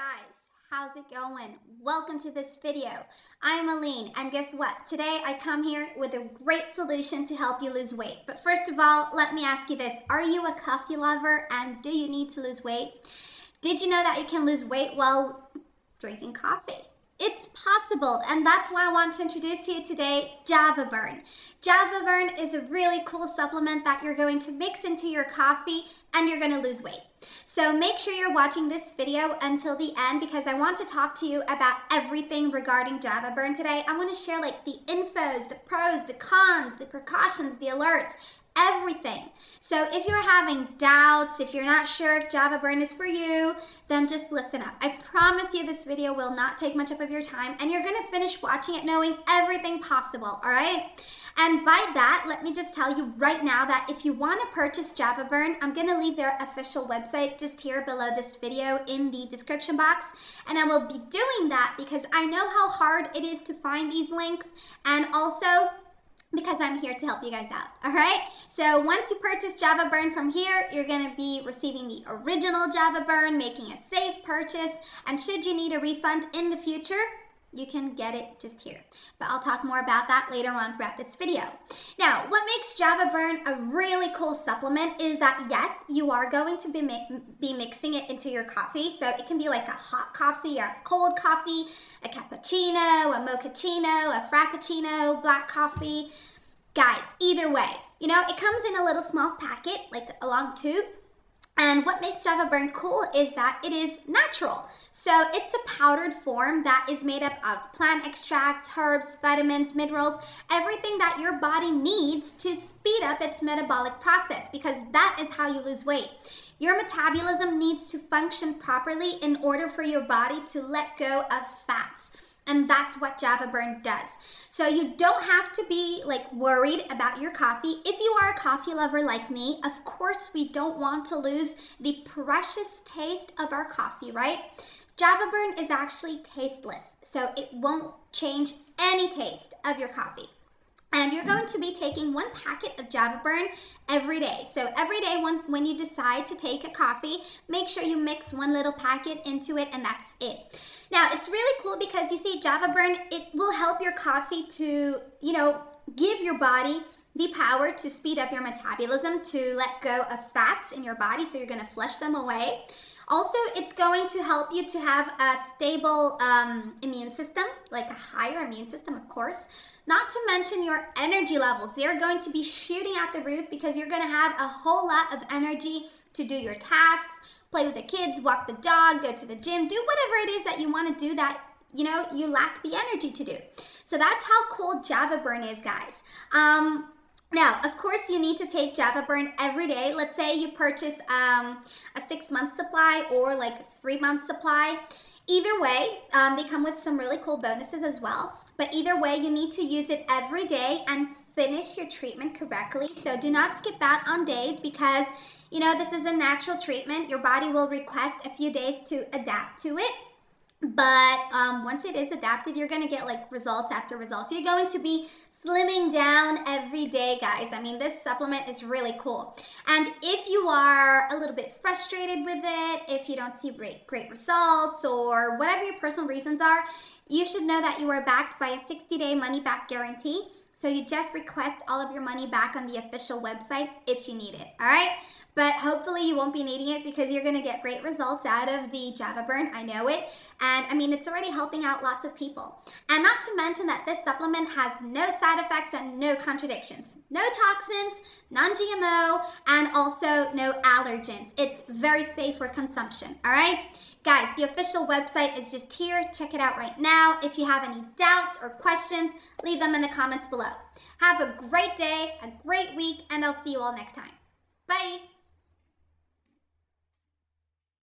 guys, how's it going? Welcome to this video. I'm Aline, and guess what? Today I come here with a great solution to help you lose weight. But first of all, let me ask you this. Are you a coffee lover and do you need to lose weight? Did you know that you can lose weight while drinking coffee? It's possible, and that's why I want to introduce to you today javaburn. Javaburn is a really cool supplement that you're going to mix into your coffee and you're going to lose weight. So make sure you're watching this video until the end because I want to talk to you about everything regarding javaburn today. I want to share like the infos, the pros, the cons, the precautions, the alerts, everything. So if you're having doubts, if you're not sure if javaburn is for you, then just listen up. I promise you this video will not take much of your time and you're going to finish watching it knowing everything possible, all right? And by that, let me just tell you right now that if you want to purchase javaburn, I'm going to leave their official website just here below this video in the description box. And I will be doing that because I know how hard it is to find these links and also because I'm here to help you guys out, all right? So once you purchase javaburn from here, you're gonna be receiving the original javaburn, making a safe purchase, and should you need a refund in the future, you can get it just here. But I'll talk more about that later on throughout this video. Now, what makes javaburn a really cool supplement is that yes, you are going to be mixing it into your coffee. So it can be like a hot coffee, a cold coffee, a cappuccino, a mochaccino, a frappuccino, black coffee. Guys, either way, you know, it comes in a little small packet, like a long tube. And what makes javaburn cool is that it is natural. So it's a powdered form that is made up of plant extracts, herbs, vitamins, minerals, everything that your body needs to speed up its metabolic process because that is how you lose weight. Your metabolism needs to function properly in order for your body to let go of fats. And that's what javaburn does. So you don't have to be like worried about your coffee. If you are a coffee lover like me, of course we don't want to lose the precious taste of our coffee, right? Javaburn is actually tasteless, so it won't change any taste of your coffee. And you're going to be taking one packet of javaburn every day. So every day when you decide to take a coffee, make sure you mix one little packet into it and that's it. Now, it's really cool because you see javaburn, it will help your coffee to, you know, give your body the power to speed up your metabolism, to let go of fats in your body, so you're going to flush them away. Also, it's going to help you to have a stable immune system, like a higher immune system, of course. Not to mention your energy levels. They're going to be shooting out the roof because you're going to have a whole lot of energy to do your tasks, play with the kids, walk the dog, go to the gym, do whatever it is that you want to do that, you know, you lack the energy to do. So that's how cool javaburn is, guys. Now, of course, you need to take javaburn every day. Let's say you purchase a 6-month supply or like a 3-month supply. Either way, they come with some really cool bonuses as well. But either way, you need to use it every day and finish your treatment correctly. So do not skip out on days because, you know, this is a natural treatment. Your body will request a few days to adapt to it. But once it is adapted, you're going to get like results after results. So you're going to be slimming down every day, guys. I mean, this supplement is really cool. And if you are a little bit frustrated with it, if you don't see great results or whatever your personal reasons are, you should know that you are backed by a 60-day money-back guarantee. So you just request all of your money back on the official website if you need it, all right? But hopefully you won't be needing it because you're going to get great results out of the javaburn. I know it. And I mean, it's already helping out lots of people. And not to mention that this supplement has no side effects and no contradictions. No toxins, non-GMO, and also no allergens. It's very safe for consumption, all right? Guys, the official website is just here. Check it out right now. If you have any doubts or questions, leave them in the comments below. Have a great day, a great week, and I'll see you all next time. Bye.